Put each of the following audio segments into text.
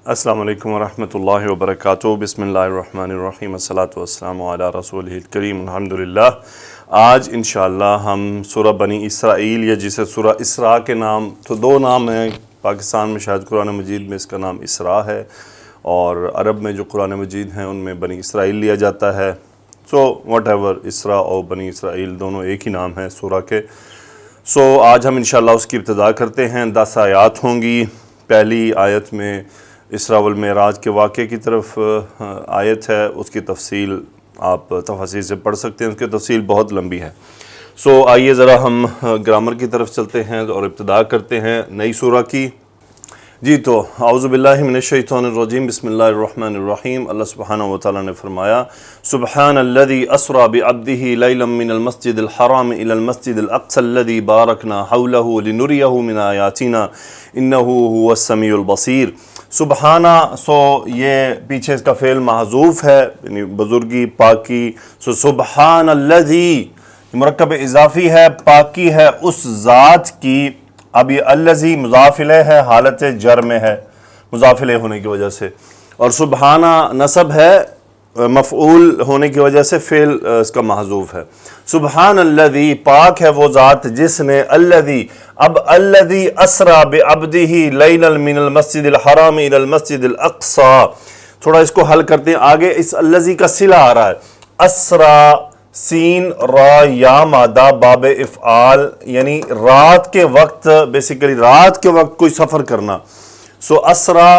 السلام علیکم ورحمۃ اللہ وبرکاتہ۔ بسم اللہ الرحمن الرحیم، الصلاۃ والسلام علی رسولہ الکریم، الحمدللہ۔ آج انشاءاللہ ہم سورہ بنی اسرائیل، یا جسے سورہ اسراء کے نام، تو دو نام ہیں پاکستان میں، شاید قرآن مجید میں اس کا نام اسراء ہے، اور عرب میں جو قرآن مجید ہیں ان میں بنی اسرائیل لیا جاتا ہے۔ سو واٹ ایور، اسراء اور بنی اسرائیل دونوں ایک ہی نام ہیں سورہ کے۔ آج ہم انشاءاللہ اس کی ابتدا کرتے ہیں۔ 10 آیات ہوں گی۔ پہلی آیت میں اسراء والمعراج کے واقعے کی طرف آیت ہے، اس کی تفصیل آپ تفاسیر سے پڑھ سکتے ہیں، اس کی تفصیل بہت لمبی ہے۔ آئیے ذرا ہم گرامر کی طرف چلتے ہیں اور ابتدا کرتے ہیں نئی سورہ کی۔ تو اعوذ باللہ من الشیطان الرجیم، بسم اللہ الرحمن الرحیم۔ اللہ سبحانہ وتعالیٰ نے فرمایا، سبحان الذی اسری بعبدہ لیلا من المسجد الحرام الی المسجد الاقصی الذی بارکنا حولہ لنریہ من آیاتنا انہ هو السمیع البصیر۔ سبحانہ، یہ پیچھے اس کا فعل محذوف ہے، یعنی بزرگی، پاکی۔ سبحان الذی مرکب اضافی ہے، پاکی ہے اس ذات کی۔ اب یہ الذی مضاف الیہ ہے، حالت جر میں ہے مضاف الیہ ہونے کی وجہ سے، اور سبحانہ نصب ہے مفعول ہونے کی وجہ سے فعل اس کا محذوف ہے۔ سبحان الذی، پاک ہے وہ ذات جس نے، الذی، اب الذی اسری بعبدہ لیلا من المسجد الحرام الی المسجد الاقصی، تھوڑا اس کو حل کرتے ہیں۔ آگے اس الذی کا صلہ آ رہا ہے، اسری، سین را یا مادہ باب افعال، یعنی رات کے وقت، بیسیکلی رات کے وقت کوئی سفر کرنا۔ اسرا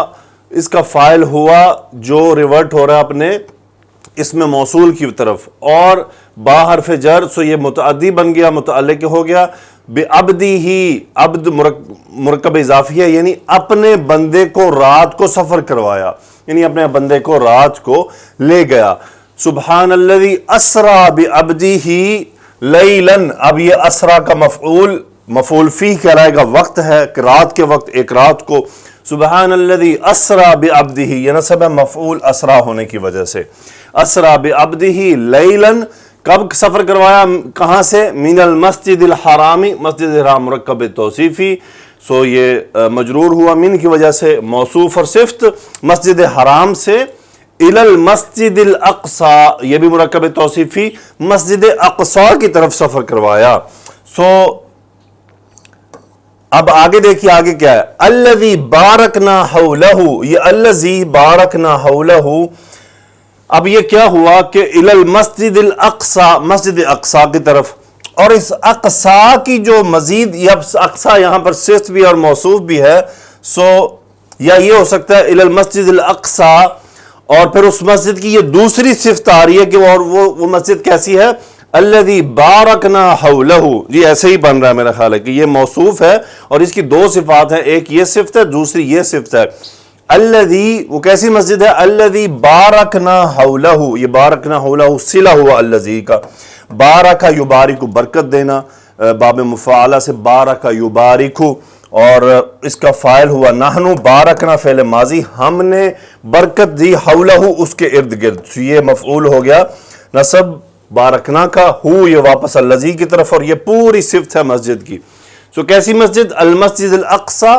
اس کا فاعل ہوا جو ریورٹ ہو رہا ہے اپنے اسم موصول کی طرف، اور با حرف جر، یہ متعدی بن گیا، متعلق ہو گیا بعبدہ، عبد مرکب اضافی ہے، یعنی اپنے بندے کو رات کو سفر کروایا، یعنی اپنے بندے کو رات کو لے گیا۔ سبحان الذی اسری بعبدہ لیلاً، اب یہ اسری کا مفعول فی کہلائے گا، وقت ہے کہ رات کے وقت، ایک رات کو۔ سبحان الذی اسری بعبدہ، یہ نصب ہے مفعول اسری ہونے کی وجہ سے۔ اسری بعبدہ لیلاً، کب سفر کروایا، کہاں سے؟ من المسجد الحرامی، مسجد حرام مرکب توصیفی، یہ مجرور ہوا من کی وجہ سے، موصوف اور صفت، مسجد حرام سے، الی المسجد الاقصی، یہ بھی مرکب توصیفی، مسجد اقصی کی طرف سفر کروایا۔ اب آگے دیکھیے آگے کیا ہے، الذی بارکنا حولہ، یہ الذی بارکنا حولہ، اب یہ کیا ہوا کہ الی المسجد الاقصی، مسجد اقصی کی طرف، اور اس اقصی کی جو مزید، یہ اقصی یہاں پر صفت بھی اور موصوف بھی ہے، یا یہ ہو سکتا ہے الی المسجد الاقصی، اور پھر اس مسجد کی یہ دوسری صفت آ رہی ہے کہ وہ مسجد کیسی ہے، الذی بارکنا حولہ، یہ ایسے ہی بن رہا ہے میرا خیال ہے کہ یہ موصوف ہے اور اس کی دو صفات ہیں، ایک یہ صفت ہے، دوسری یہ صفت ہے۔ الذی، وہ کیسی مسجد ہے، الذی بارکنا حولہ، یہ بارکنا حولہ صلہ ہوا الذی کا، بارکا یبارک، برکت دینا، باب مفاعلہ سے بارکا یبارک، اور اس کا فاعل ہوا نحن، بارکنا فعل ماضی، ہم نے برکت دی، حولہ اس کے ارد گرد، یہ مفعول ہو گیا نصب بارکنا کا، یہ واپس الذی کی طرف، اور یہ پوری صفت ہے مسجد کی۔ کیسی مسجد؟ المسجد الاقصی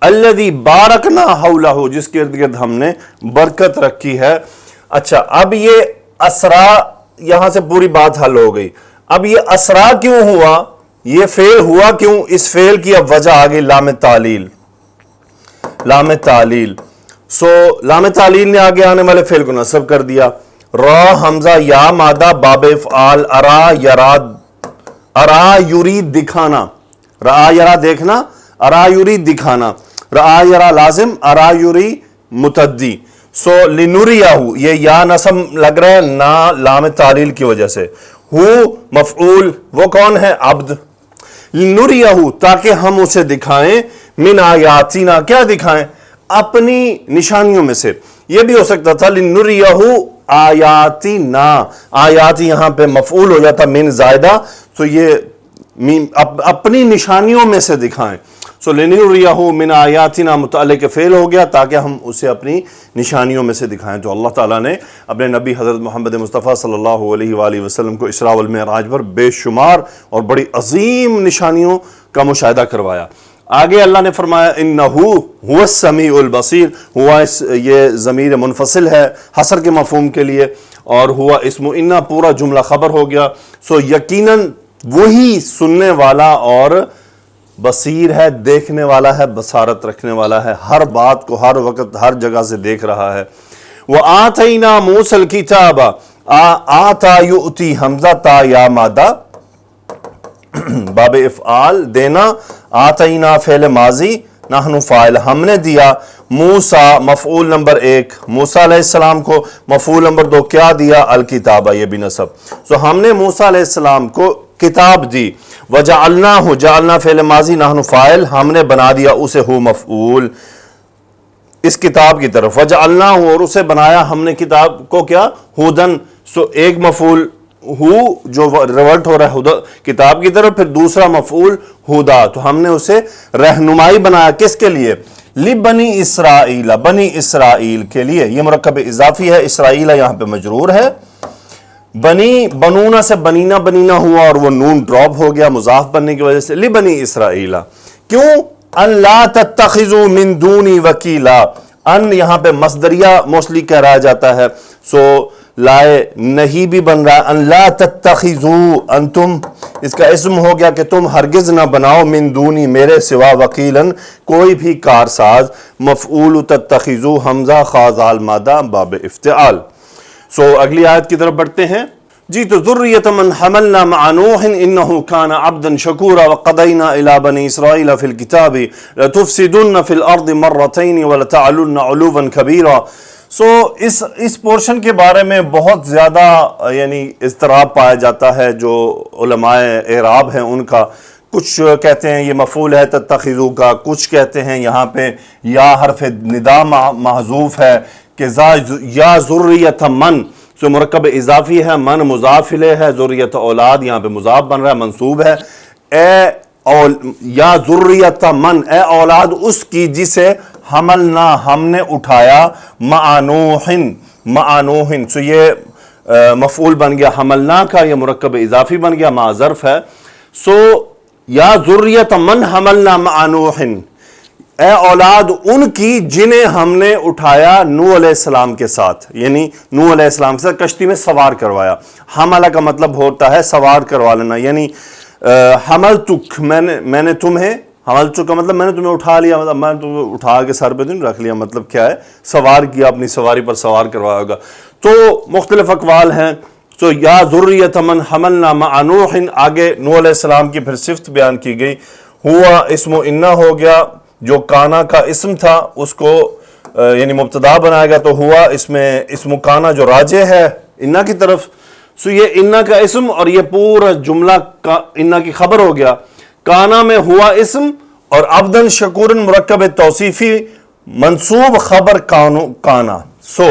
الذی بارکنا حولہ، جس کے ارد گرد ہم نے برکت رکھی ہے۔ اچھا، اب یہ اسرا، یہاں سے پوری بات حل ہو گئی۔ اب یہ اسرا کیوں ہوا، یہ فعل ہوا کیوں، اس فعل کی اب وجہ آگئی لام تعلیل، لام تعلیل۔ لام تعلیل نے آگے آنے والے فعل کو نصب کر دیا۔ را حمزہ یا مادہ باب افعال، ارا یرا، ارا یرید دکھانا، را یرا دیکھنا، ارا یرید دکھانا، را یرا لازم، ارا یری متعدی۔ لنریہ، یہ یا نصب لگ رہا ہے نا لام تعلیل کی وجہ سے، مفعول، وہ کون ہے؟ عبد۔ لنریہ، تاکہ ہم اسے دکھائیں، من آیاتنا، کیا دکھائیں؟ اپنی نشانیوں میں سے۔ یہ بھی ہو سکتا تھا لنریہ آیاتنا، آیات یہاں پہ مفعول ہو جاتا من زائدہ، یہ اپنی نشانیوں میں سے دکھائیں۔ لنریہ من آیاتنا متعلق فعل ہو گیا، تاکہ ہم اسے اپنی نشانیوں میں سے دکھائیں۔ تو اللہ تعالیٰ نے اپنے نبی حضرت محمد مصطفیٰ صلی اللہ علیہ وآلہ وسلم کو اسراء والمعراج پر بے شمار اور بڑی عظیم نشانیوں کا مشاہدہ کروایا۔ آگے اللہ نے فرمایا انہو هو السمیع البصیر، ہوا یہ ضمیر منفصل ہے حصر کے مفہوم کے لیے، اور ہوا اسم انہ پورا جملہ خبر ہو گیا. سو یقیناً وہی سننے والا اور بصیر ہے، دیکھنے والا ہے، بصارت رکھنے والا ہے، ہر بات کو ہر وقت ہر جگہ سے دیکھ رہا ہے. وَآتَيْنَا مُوسَى الْكِتَابَ، آتا یؤتی حمزہ تا یا مادہ باب افعال دینا، آتینا فعل ماضی، نحن فاعل ہم نے دیا، موسیٰ مفعول نمبر 1 موسیٰ علیہ السلام کو، مفعول نمبر 2 کیا دیا؟ الکتابہ، یہ بھی نصب. سو ہم نے موسیٰ علیہ السلام کو کتاب دی. وجعلناہ، جعلنا فعل ماضی، نحن فاعل ہم نے بنا دیا اسے ہو مفعول اس کتاب کی طرف. وجعلناہ، اور اسے بنایا ہم نے کتاب کو کیا؟ ہدن. سو ایک مفعول ہو جو ریورٹ ہو رہا ہے کتاب کی طرف، پھر دوسرا مفعول ہدا، تو ہم نے اسے رہنمائی بنایا. کس کے لیے؟ لبنی اسرائیل، بنی اسرائیل کے لیے. یہ مرکب اضافی ہے، اسرائیل یہاں پہ مجرور ہے. بنی بنونا سے بنینا بنینا ہوا اور وہ نون ڈراپ ہو گیا مضاف بننے کی وجہ سے. لبنی اسرائیل، کیوں؟ ان لا تتخذوا من دونی وکیلا، ان یہاں پہ مصدریہ موسٹلی کہرایا جاتا ہے، سو لائے نہیں بھی بن رہا. ان لا تتخذوا، انتم اس کا اسم ہو گیا کہ تم ہرگز نہ بناؤ، من دونی میرے سوا، وکیلن کوئی بھی کارساز. مفعول تتخذوا حمزہ خاصال مادہ باب افتعال. سو اگلی آیت کی طرف بڑھتے ہیں. جی تو ذریۃ من حملنا مع نوح انہ کان عبدا شکورا وقضینا الی بنی اسرائیل فی الکتاب لتفسدن فی الارض مرتین ولتعلن علوا کبیرا. سو اس پورشن کے بارے میں بہت زیادہ یعنی اضطراب پایا جاتا ہے جو علماء اعراب ہیں ان کا. کچھ کہتے ہیں یہ مفعول ہے تتخذوا کا، کچھ کہتے ہیں یہاں پہ یا حرف ندا محذوف ہے کہ یا ذریۃ من، سو مرکب اضافی ہے، من مضاف الیہ ہے، ذریۃ اولاد یہاں پہ مضاف بن رہا ہے، منصوب ہے. یا ذریۃ من، اے اولاد اس کی جسے حملنا ہم نے اٹھایا، مع نوح، سو یہ مفعول بن گیا حملنا کا، یہ مرکب اضافی بن گیا، مع ظرف ہے. سو یا ذریۃ من حملنا مع نوح، اے اولاد ان کی جنہیں ہم نے اٹھایا نوح علیہ السلام کے ساتھ، یعنی نوح علیہ السلام کے ساتھ کشتی میں سوار کروایا. حملہ کا مطلب ہوتا ہے سوار کروا لینا، یعنی حملتک، میں نے تمہیں، حملتک کا مطلب میں نے تمہیں اٹھا لیا، مطلب میں نے تمہیں اٹھا کے سر پہ رکھ لیا، مطلب کیا ہے؟ سوار کیا، اپنی سواری پر سوار کروایا ہوگا. تو مختلف اقوال ہیں. تو یا ذریۃ من حملنا مع نوح، آگے نوح علیہ السلام کی پھر صفت بیان کی گئی. ہوا اسم انہ ہو گیا، جو کانا کا اسم تھا اس کو یعنی مبتدا بنایا گیا، تو ہوا اس میں اسم کانا جو راجع ہے انہ کی طرف. سو یہ انہ کا اسم اور یہ پورا جملہ انہ کی خبر ہو گیا. کانا میں ہوا اسم اور عبدن شکورن مرکب توصیفی منصوب خبر کانا. سو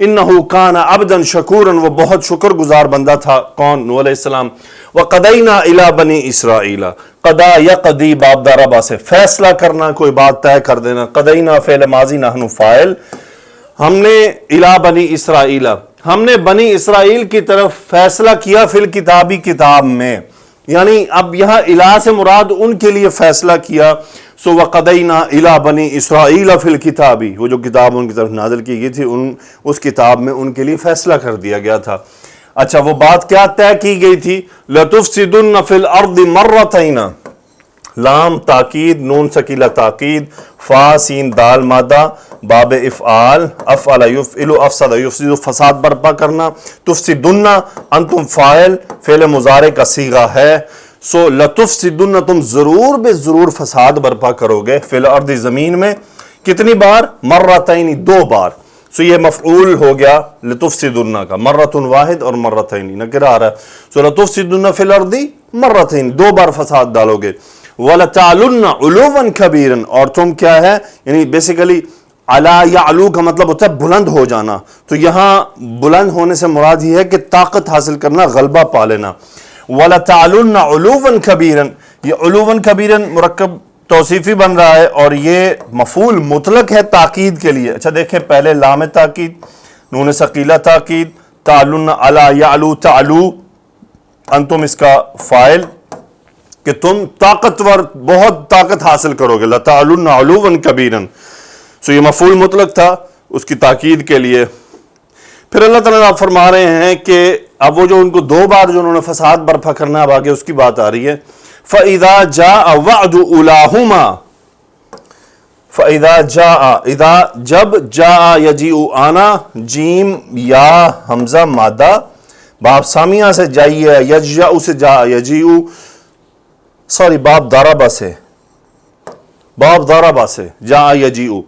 انہو کانا عبدن شکورن، وہ بہت شکر گزار بندہ تھا. کون؟ نوح علیہ السلام. وقضینا الی بنی اسرائیل، قضا یقضی باب داربا سے فیصلہ کرنا، کوئی بات طے کر دینا. قضینا فعل ماضی، نحن فاعل، ہم نے الی بنی اسرائیل، ہم نے بنی اسرائیل کی طرف فیصلہ کیا، فی الکتابی کتاب میں، یعنی اب یہاں الی سے مراد ان کے لیے فیصلہ کیا. سو وقضینا الی بنی اسرائیل فی الکتابی، وہ جو کتاب ان کی طرف نازل کی گئی تھی اس کتاب میں ان کے لیے فیصلہ کر دیا گیا تھا. اچھا وہ بات کیا طے کی گئی تھی؟ لتفسدن فی الارض مرتین، لام تاکید، نون ثقیلہ تاکید، فا سین دال مادہ باب افعال، افعل یفعل، افسد یفسد، فساد برپا کرنا. تفسدن انتم فاعل، فعل مضارع کا صیغہ ہے. سو لتفسدن، تم ضرور بے ضرور فساد برپا کرو گے، فی الارض زمین میں. کتنی بار؟ مرتین، 2 بار. سو یہ مفعول ہو گیا لتفسدن کا، مرتن واحد اور مرتین نکرہ آ رہا ہے. سو لتفسدن فی الارض مرتین، 2 بار فساد ڈالو گے. وَلَتَعْلُنَّ عُلُوًّا كَبِيرًا، اور تم کیا ہے، یعنی بیسیکلی علا یعلو کا مطلب ہوتا ہے بلند ہو جانا. تو یہاں بلند ہونے سے مراد یہ ہے کہ طاقت حاصل کرنا، غلبہ پا لینا. وَلَتَعْلُنَّ عُلُوًّا كَبِيرًا، یہ عُلُوًّا كَبِيرًا مرکب توصیفی بن رہا ہے اور یہ مفعول مطلق ہے تاکید کے لیے. اچھا دیکھیں، پہلے لام تاکید، نون ثقیلہ تاکید، تعلن علی یعلو تعلو، انتم اس کا فاعل، کہ تم طاقتور بہت طاقت حاصل کرو گے. لَتَعْلُنَّ عُلُوًّا كَبِيرًا. سو یہ مفعول مطلق تھا اس کی تاکید کے لیے. پھر اللہ تعالیٰ آپ فرما رہے ہیں کہ اب وہ جو ان کو دو بار جو انہوں نے فساد برپا کرنا، اب آگے اس کی بات آ رہی ہے. فَإِذَا جَاءَ وَعْدُ أُولَاهُمَا. فَإِذَا جَاءَ، اذا جب، جاء یجیء آنا، جیم یا حمزہ مادہ، باب سامیہ سے جائیے، یجیء سے جاء یجیء، سوری باب ضربہ سے، باب ضربہ سے جاء یجیء.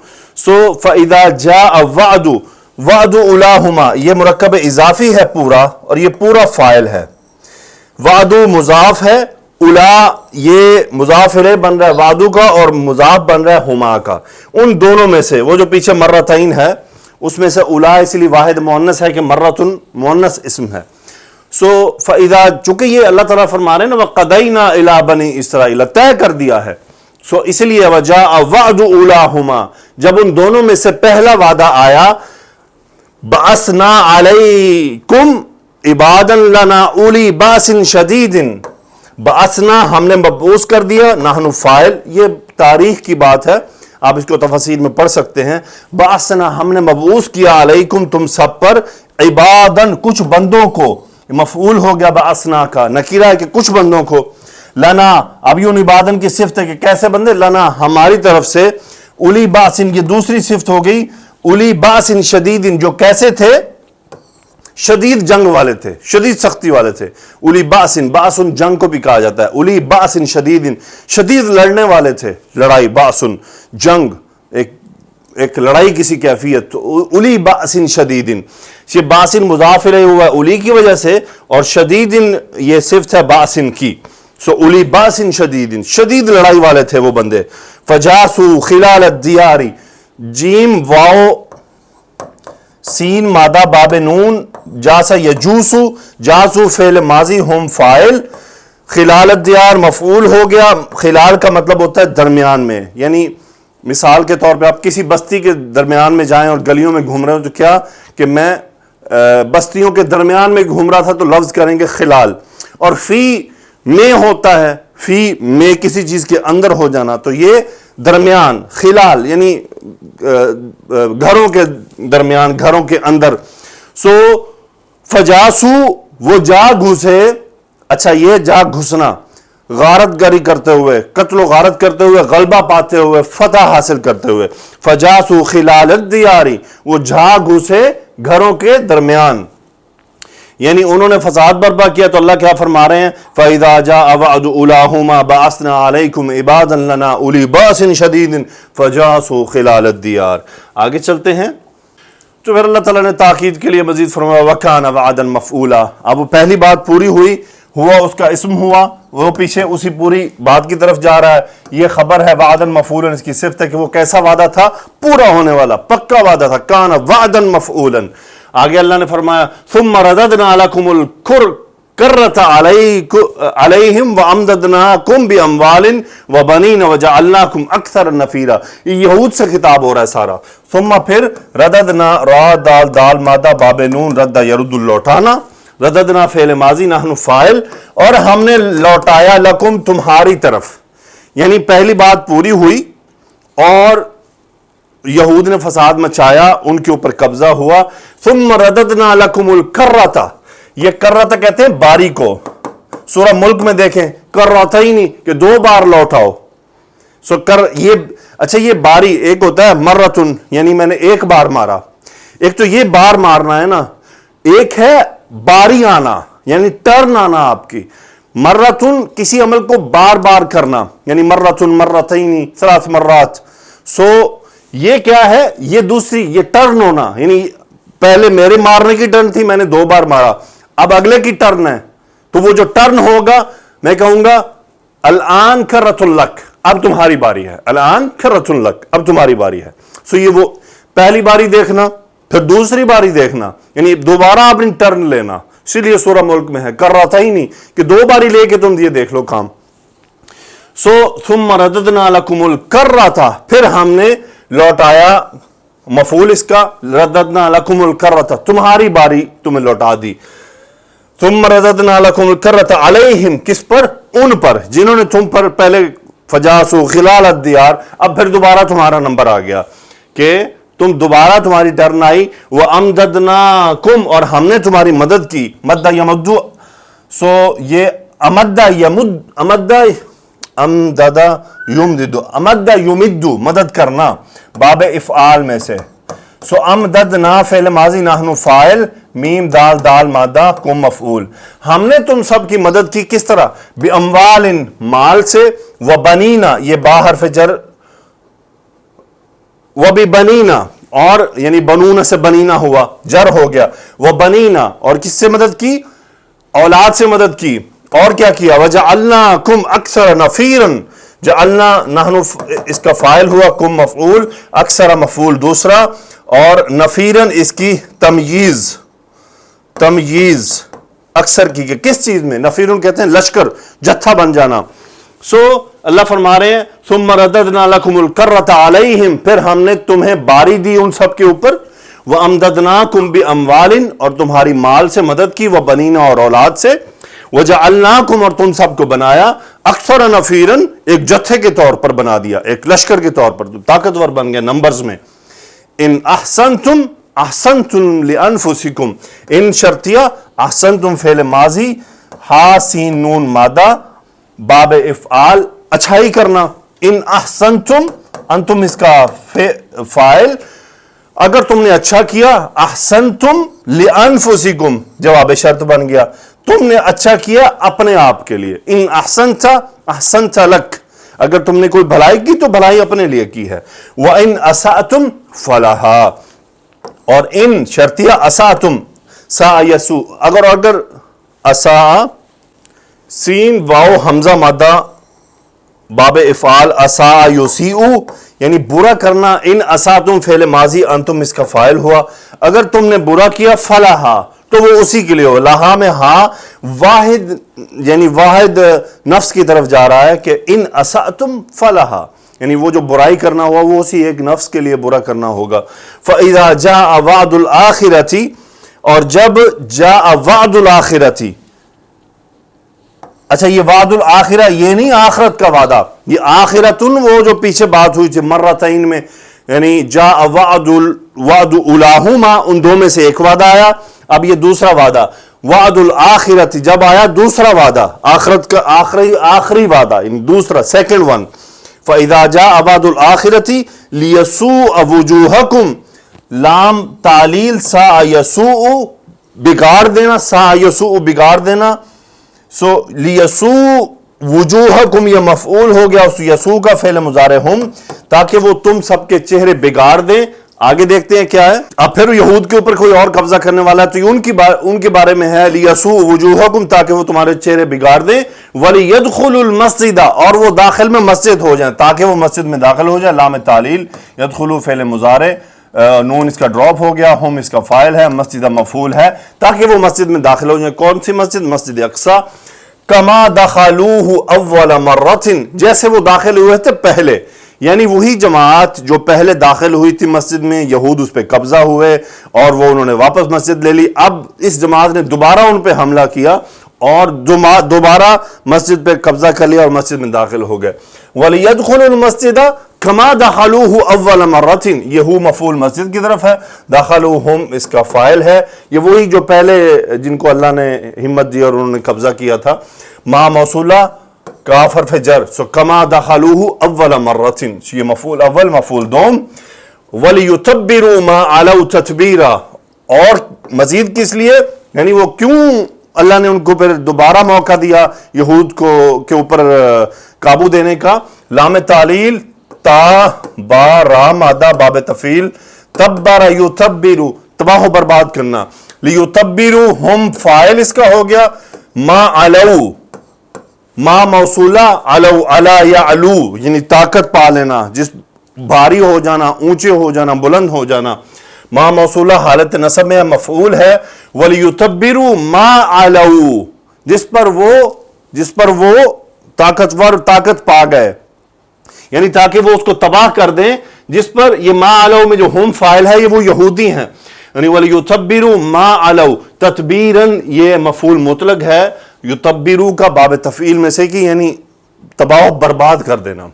سو فَإِذَا جَاءَ وَعْدُ، وعد اولاہما یہ مرکب اضافی ہے پورا، اور یہ پورا فاعل ہے. وعد مضاف ہے، اولا یہ مضاف الیہ بن رہا ہے وعدو کا، اور مضاف بن رہا ہے ہما کا. ان دونوں میں سے وہ جو پیچھے مرتین ہے اس میں سے اولا اس لیے واحد مؤنث ہے کہ مرتن مؤنث اسم ہے. سو فاذا، چونکہ یہ اللہ تعالیٰ فرما رہے ہیں نا وقضینا الی بنی اسرائیل، طے کر دیا ہے. سو اس لیے وجاء وعد اولاہما، جب ان دونوں میں سے پہلا وعدہ آیا، بعثنا علیکم عبادا لنا اولی باس شدید، بعثنا ہم نے مبعوث کر دیا، نحن فاعل، یہ تاریخ کی بات ہے، آپ اس کو تفاسیر میں پڑھ سکتے ہیں. بعثنا ہم نے مبعوث کیا، علیکم تم سب پر، عبادن کچھ بندوں کو، مفعول ہو گیا بعثنا کا، نکیرہ ہے کہ کچھ بندوں کو، لنا اب یہ ان عبادن کی صفت ہے کہ کیسے بندے، لنا ہماری طرف سے، اولی باسن یہ دوسری صفت ہو گئی، اولی باسن شدید جو کیسے تھے، شدید جنگ والے تھے، شدید سختی والے تھے. اولی باسن، باسن جنگ کو بھی کہا جاتا ہے، اولی باسن شدید، شدید لڑنے والے تھے، لڑائی، باسن جنگ، ایک لڑائی کسی کیفیت. اولی باسن شدید، یہ باسن مضاف الیہ ہوا اولی کی وجہ سے، اور شدید یہ صفت ہے باسن کی. سو اولی باسن شدید، شدید لڑائی والے تھے وہ بندے. فجاسو خلال الدیار، جیم واو سین مادہ باب نون، جاسا یجوسو، جاسو فعل ماضی ہم فاعل، خلال الدیار مفعول ہو گیا. خلال کا مطلب ہوتا ہے درمیان میں، یعنی مثال کے طور پہ آپ کسی بستی کے درمیان میں جائیں اور گلیوں میں گھوم رہے ہو تو کیا کہ میں بستیوں کے درمیان میں گھوم رہا تھا تو لفظ کریں گے خلال. اور فی میں ہوتا ہے، فی میں کسی چیز کے اندر ہو جانا، تو یہ درمیان، خلال یعنی گھروں کے درمیان، گھروں کے اندر. سو فجاسو وہ جا گھسے. اچھا یہ جا گھسنا، غارت گری کرتے ہوئے، قتل و غارت کرتے ہوئے، غلبہ پاتے ہوئے، فتح حاصل کرتے ہوئے. فجاسو خلال الدیار، وہ جا گھسے گھروں کے درمیان، یعنی انہوں نے فساد برپا کیا. تو اللہ کیا فرما رہے ہیں، فَإِذَا جَاءَ وَعْدُ أُولَاهُمَا بَعَثْنَا عَلَيْكُمْ عِبَادًا لَنَا أُولِي بَأْسٍ شَدِيدٍ فَجَاسُوا خِلَالَ الدِّيَارِ. آگے چلتے ہیں. تو پھر اللہ تعالیٰ نے تاکید کے لیے مزید فرمایا وَكَانَ وَعْدًا مَفْعُولًا. اب وہ پہلی بات پوری ہوئی، ہوا اس کا اسم ہوا، وہ پیچھے اسی پوری بات کی طرف جا رہا ہے. یہ خبر ہے وعدًا مفعولا، اس کی صفت ہے کہ وہ کیسا وعدہ تھا، پورا ہونے والا پکا وعدہ تھا. کان وعدًا مفعولا. آگے اللہ نے فرمایا ثم رددنا لکم الکرۃ علیہم وامددناکم باموال وبنین وجعلناکم اکثر نفیرا. یہ یہود سے خطاب ہو رہا ہے سارا. ثم پھر رددنا، را دال دال مادہ باب نون، رد یرد لوٹانا، رددنا فعل ماضی نحن فاعل، اور ہم نے لوٹایا لکم تمہاری طرف. یعنی پہلی بات پوری ہوئی اور یہود نے فساد مچایا، ان کے اوپر قبضہ ہوا. ثم رددنا لکم الکرۃ، یہ کرۃ کہتے ہیں باری کو. سورہ ملک میں دیکھیں کرۃین کہ دو بار لوٹاؤ. سو یہ اچھا یہ باری ایک ہوتا ہے مرتن، یعنی میں نے ایک بار مارا. ایک تو یہ بار مارنا ہے نا، ایک ہے باری آنا یعنی ٹرن آنا آپ کی. مرتن کسی عمل کو بار بار کرنا، یعنی مرتن مرتین ثلاث مرات. سو یہ کیا ہے، یہ دوسری، یہ ٹرن ہونا، یعنی پہلے میرے مارنے کی ٹرن تھی، میں نے دو بار مارا، اب اگلے کی ٹرن ہے. تو وہ جو ٹرن ہوگا میں کہوں گا الان کرۃ لک، اب تمہاری باری ہے، الان کرۃ لک، اب تمہاری باری ہے. سو یہ وہ پہلی باری دیکھنا، پھر دوسری باری دیکھنا، یعنی دوبارہ اپنی ٹرن لینا. اسی لیے سورہ ملک میں ہے کرۃین کہ دو باری لے کے تم یہ دیکھ لو کام. سو ثم رددنا لکم الکرۃ، پھر ہم نے لوٹایا، مفعول اس کا رددنا لکم الکرۃ، تمہاری باری تمہیں لوٹا دی. ثم رددنا لکم الکرۃ علیہم، کس پر، ان پر جنہوں نے تم پر پہلے فجاسو خلال الدیار، اب پھر دوبارہ تمہارا نمبر آ گیا کہ تم دوبارہ تمہاری ٹرن آئی، وَأَمْدَدْنَاكُمْ اور ہم نے تمہاری مدد کی، مدہ یمدو، سو یہ امدہ یمد، امددہ یمددو، امدہ یمدو مدد کرنا باب افعال میں سے، سو امددنا فعل ماضی نحن فاعل، میم دال دال مادہ کم مفعول، ہم نے تم سب کی مدد کی کس طرح؟ باموال مال سے، وبنینا یہ با حرف جر، وببنینا اور یعنی بنون سے بنینا ہوا جر ہو گیا، وبنینا اور کس سے مدد کی؟ اولاد سے مدد کی، اور کیا کیا؟ وجعلناکم اکثر نفیرا، جعلنا نحن اس کا فاعل ہوا، کم مفعول، اکثر مفعول دوسرا، اور نفیرن اس کی تمییز اکثر کی کہ کس چیز میں؟ نفیرن کہتے ہیں لشکر، جتھا بن جانا۔ سو اللہ فرما رہے ہیں ثم رددنا لکم الکرۃ علیہم، پھر ہم نے تمہیں باری دی ان سب کے اوپر، وامددناکم باموال اور تمہاری مال سے مدد کی، وبنینا اور اولاد سے، وجعلناکم اور تم سب کو بنایا، اکثر نفیرن ایک جتھے کے طور پر بنا دیا، ایک لشکر کے طور پر، طاقتور بن گیا نمبرز میں۔ ان احسنتم احسنتم لانفسکم، ان شرطیہ، احسنتم فعل ماضی، ہا سین نون مادہ باب افعال اچھائی کرنا، ان احسنتم انتم اس کا فاعل، اگر تم نے اچھا کیا، احسنتم لانفسکم جواب شرط بن گیا، تم نے اچھا کیا اپنے آپ کے لیے، ان احسنت احسنت لک، اگر تم نے کوئی بھلائی کی تو بھلائی اپنے لیے کی ہے، وَإِنْ أَسَأْتُمْ فَلَهَا اور ان شرطیہ اساتم سا یسو، اگر اسا سین واو حمزہ مادہ باب افعال، اسا یسیئو یعنی برا کرنا، ان اساتم فعل ماضی، انتم اس کا فاعل ہوا، اگر تم نے برا کیا، فلاحا تو وہ اسی کے لیے ہو، لہا میں ہاں واحد یعنی واحد نفس کی طرف جا رہا ہے کہ ان اساتم فلاحا یعنی وہ جو برائی کرنا ہوا وہ اسی ایک نفس کے لیے برا کرنا ہوگا۔ فَإِذَا جَاءَ وَعْدُ الْآخِرَةِ اور جب جاء وعد الآخرتی، اچھا یہ وعد الآخرہ یہ نہیں آخرت کا وعدہ، یہ آخرتن وہ جو پیچھے بات ہوئی تھی مرتین میں، یعنی جاء وعد اولاہما ان دو میں سے ایک وعدہ آیا، اب یہ دوسرا وعدہ وعد الآخرت جب آیا دوسرا وعدہ، آخرت کا آخری وعدہ یعنی دوسرا سیکنڈ ون، فَإِذَا جَاءَ وَعْدُ الْآخِرَةِ لِيَسُوءَ وُجُوهَكُمْ لام تعلیل سا یسوء بگاڑ دینا، سا یسوء بگاڑ دینا، سو لیسوء وجوہکم یہ مفعول ہو گیا اس یسوء کا فعل مضارع ہم، تاکہ وہ تم سب کے چہرے بگاڑ دیں۔ آگے دیکھتے ہیں کیا ہے، اب پھر یہود کے اوپر کوئی اور قبضہ کرنے والا ہے تو ان کے بارے میں ہے لیسوء وجوہکم تاکہ وہ تمہارے چہرے بگاڑ دیں، وَلِيَدْخُلُوا الْمَسْجِدَ اور وہ داخل میں مسجد ہو جائیں، تاکہ وہ مسجد میں داخل ہو جائیں، لام تعلیل یدخلوا فعل مضارع، نون اس کا ڈراپ ہو گیا، ہم اس کا فاعل ہے، مسجد مفعول ہے، تاکہ وہ مسجد میں داخل ہو جائیں۔ کون سی مسجد؟ مسجد اقصی، کما دخلوہ اول مرۃ جیسے وہ داخل ہوئے تھے پہلے، یعنی وہی جماعت جو پہلے داخل ہوئی تھی مسجد میں، یہود اس پہ قبضہ ہوئے اور وہ انہوں نے واپس مسجد لے لی، اب اس جماعت نے دوبارہ ان پہ حملہ کیا اور دوبارہ مسجد پہ قبضہ کر لیا اور مسجد میں داخل ہو گئے۔ وَلِيَدْخُلُوا الْمَسْجِدَ كَمَا دَخَلُوهُ أَوَّلَ مَرَّةٍ یہ ہو مفعول مسجد کی طرف ہے، دَخَلُوهُم اس کا فاعل ہے، یہ وہی جو پہلے جن کو اللہ نے ہمت دی اور انہوں نے قبضہ کیا تھا، ما موصولہ کاف حرف جر، سو کما دخلوه اول مرۃ یہ مفعول اول مفعول دوم، وَلِيُتَبِّرُوا مَا عَلَوْا تَتْبِيرًا اور مزید کس لیے، یعنی وہ کیوں اللہ نے ان کو پھر دوبارہ موقع دیا یہود کو کے اوپر قابو دینے کا، لام تعلیل تا با را مادہ باب تفعیل، تبر یتبر تباہ و برباد کرنا، لیتبروا ہم فاعل اس کا ہو گیا، ما علو ما موصولہ علو علا یعلو یعنی طاقت پا لینا، جس بھاری ہو جانا، اونچے ہو جانا، بلند ہو جانا، ما موصولہ حالت نصب میں مفعول ہے، وَلِيُتَبِّرُوا مَا عَلَوْا جس پر وہ طاقتور طاقت پا گئے، یعنی تاکہ وہ اس کو تباہ کر دیں، جس پر یہ ما علو میں جو ہم فاعل ہے یہ وہ یہودی ہیں، یعنی وَلِيُتَبِّرُوا مَا عَلَوْا تَتْبِيرًا یہ مفعول مطلق ہے، یتبرو کا باب تفعیل میں سے کہ یعنی تباہ و برباد کر دینا۔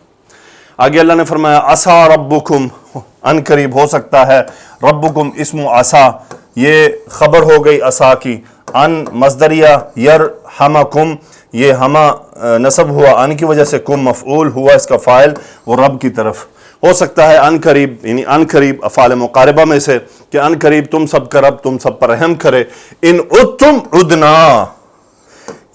آگے اللہ نے فرمایا عسا ربکم، ان قریب ہو سکتا ہے، ربکم اسم عسا، یہ خبر ہو گئی عسا کی، ان مصدریہ، یرحمکم یہ ہما نصب ہوا ان کی وجہ سے، کم مفعول ہوا اس کا فاعل وہ رب کی طرف، ہو سکتا ہے ان قریب یعنی ان قریب افعال مقاربہ میں سے کہ ان قریب تم سب کا رب تم سب پر رحم کرے۔ ان عدتم عدنا،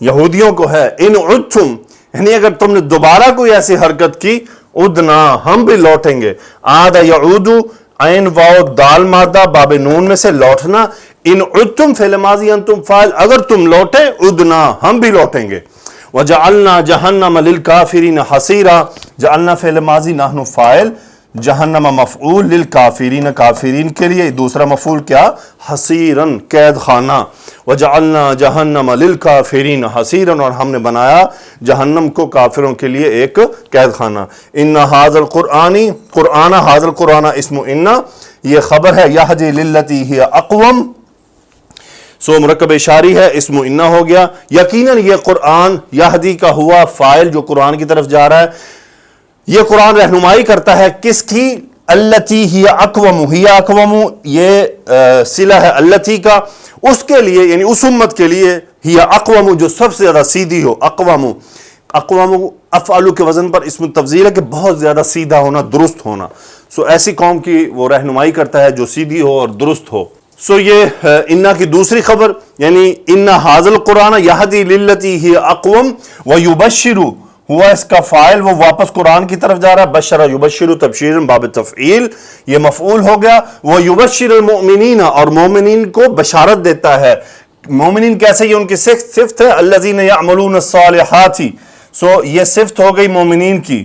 یہودیوں کو ہے ان عدتم یعنی اگر تم نے دوبارہ کوئی ایسی حرکت کی، عدنا ہم بھی لوٹیں گے، عاد یعودو عین واو دال مادہ باب نون میں سے لوٹنا، ان عدتم فعل ماضی انتم فاعل، اگر تم لوٹے عدنا ہم بھی لوٹیں گے۔ وجعلنا جہنم للکافرین حصیرا، جعلنا فعل ماضی نحن فاعل، جہنم مفعول، للکافرین کافرین کے لیے، دوسرا مفعول کیا؟ حصیرن قید خانہ، وجعلنا جہنم للکافرین حصیرا، اور ہم نے بنایا جہنم کو کافروں کے لیے ایک قید خانہ۔ ان ھذا القرآن، قرآن ھذا القرآن اسم ان، یہ خبر ہے، یہدی للتی ہی اقوم، سو مرکب اشاری ہے، اسم انہ ہو گیا۔ یقیناً یہ قرآن یہدی کا ہوا فاعل جو قرآن کی طرف جا رہا ہے، یہ قرآن رہنمائی کرتا ہے کس کی؟ التی ہی اقوم، ہی اقوم یہ صلہ ہے التی کا، اس کے لیے یعنی اس امت کے لیے، ہی اقوم جو سب سے زیادہ سیدھی ہو، اقوم، اقوام افعال کے وزن پر اسم تفضیل ہے کہ بہت زیادہ سیدھا ہونا، درست ہونا، سو ایسی قوم کی وہ رہنمائی کرتا ہے جو سیدھی ہو اور درست ہو۔ سو یہ انا کی دوسری خبر یعنی ان ھذا القرآن یہدی للتی ہی اقوم، ویبشر ہوا اس کا فاعل، وہ واپس قرآن کی طرف جا رہا ہے، بشر یبشر تبشیر باب تفعیل، یہ مفعول ہو گیا۔ ویبشر المؤمنین، اور مومنین کو بشارت دیتا ہے۔ مومنین کیسے؟ یہ ان کی صفت ہے، الذین یعملون الصالحات، سو یہ صفت ہو گئی مومنین کی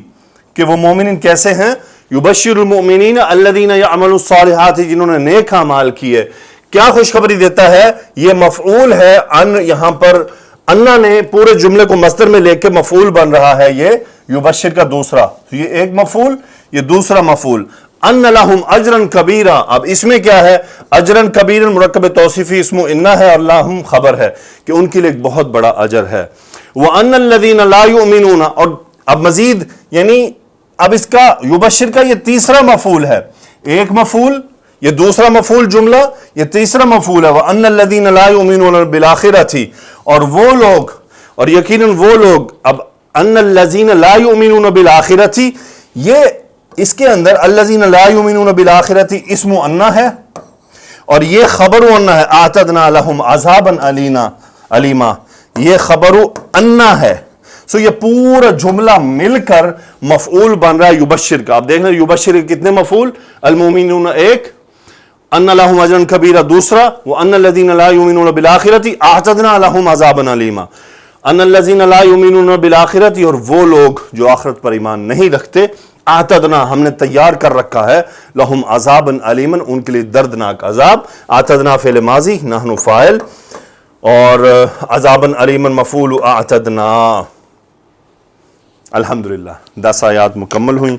کہ وہ مومنین کیسے ہیں؟ یبشر المؤمنین الذین یعملون الصالحات، جنہوں نے نیک اعمال کیے۔ کیا خوشخبری دیتا ہے؟ یہ مفعول ہے، ان یہاں پر انا نے پورے جملے کو مصدر میں لے کے مفعول بن رہا ہے، یہ یبشر کا دوسرا، تو یہ ایک مفعول، یہ دوسرا مفعول۔ ان لہم اجرا کبیرا، اب اس میں کیا ہے؟ اجرا کبیرا مرکب توصیفی اسم انہ ہے، اور لہم خبر ہے کہ ان کے لیے ایک بہت بڑا اجر ہے۔ وان الذین لا یؤمنون، اور اب مزید یعنی اب اس کا یبشر کا یہ تیسرا مفعول ہے، ایک مفعول، یہ دوسرا مفعول جملہ، یہ تیسرا مفعول ہے۔ وَأَنَّ الَّذِينَ لَا يُؤْمِنُونَ بِالْآخِرَةِ، اور وہ لوگ، اور یقیناً وہ لوگ، اب أَنَّ الَّذِينَ لَا يُؤْمِنُونَ بِالْآخِرَةِ، یہ اس کے اندر الَّذِينَ لَا يُؤْمِنُونَ بِالْآخِرَةِ اسم انہ ہے، اور یہ خبر انہ ہے، أَعْتَدْنَا لَهُمْ عَذَابًا أَلِيمًا، یہ خبر انہ ہے۔ سو یہ پورا جملہ مل کر مفعول بن رہا ہے یبشر کا۔ آپ دیکھ رہے ہیں یبشر کے کتنے مفعول؟ المؤمنون ایک، ان لہم اجرا کبیرا دوسرا، وان الذین لا یؤمنون بالآخرۃ اعتدنا لہم عذابا الیما، ان الذین لا یؤمنون بالآخرۃ، اور وہ لوگ جو آخرت پر ایمان نہیں رکھتے، اعتدنا ہم نے تیار کر رکھا ہے، لہم عذابا الیما ان کے لیے دردناک عذاب۔ اعتدنا فعل ماضی نحن فاعل، اور عذابا الیما مفعول اعتدنا۔ الحمدللہ 10 آیات مکمل ہوئیں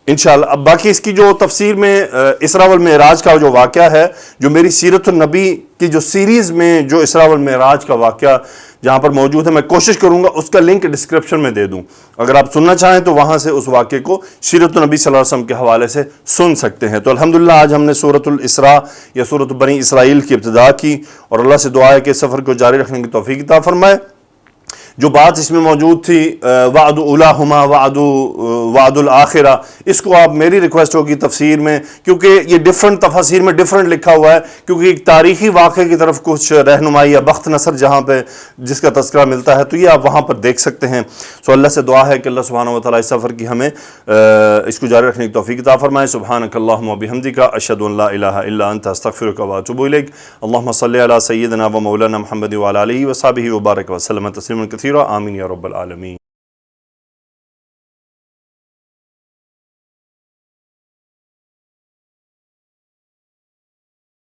انشاءاللہ۔ اب باقی اس کی جو تفسیر میں اسراء والمعراج کا جو واقعہ ہے، جو میری سیرت النبی کی جو سیریز میں جو اسراء والمعراج کا واقعہ جہاں پر موجود ہے، میں کوشش کروں گا اس کا لنک ڈسکرپشن میں دے دوں، اگر آپ سننا چاہیں تو وہاں سے اس واقعے کو سیرت النبی صلی اللہ علیہ وسلم کے حوالے سے سن سکتے ہیں۔ تو الحمدللہ آج ہم نے سورۃ الاسراء یا سورۃ بنی اسرائیل کی ابتدا کی، اور اللہ سے دعا ہے کہ سفر کو جاری رکھنے کی توفیق عطا فرمائے۔ جو بات اس میں موجود تھی وعد اولاہما وعد الآخرہ، اس کو آپ میری ریکویسٹ ہوگی تفسیر میں، کیونکہ یہ ڈیفرنٹ تفاسیر میں ڈیفرنٹ لکھا ہوا ہے، کیونکہ ایک تاریخی واقعے کی طرف کچھ رہنمائی یا بخت نصر جہاں پہ جس کا تذکرہ ملتا ہے، تو یہ آپ وہاں پر دیکھ سکتے ہیں۔ سو اللہ سے دعا ہے کہ اللہ سبحانہ و تعالیٰ اس سفر کی ہمیں اس کو جاری رکھنے کی توفیق عطا فرمائے۔ سبحانک اللہم و بحمدک، اشہد ان لا الہ الا انت، استغفرک و اتوب الیک۔ اللہم صلی علی سیدنا و مولانا محمد وعلی آلہ وصحبہ وبارک وسلم تسلیما کثیرا، آمین یا رب العالمین۔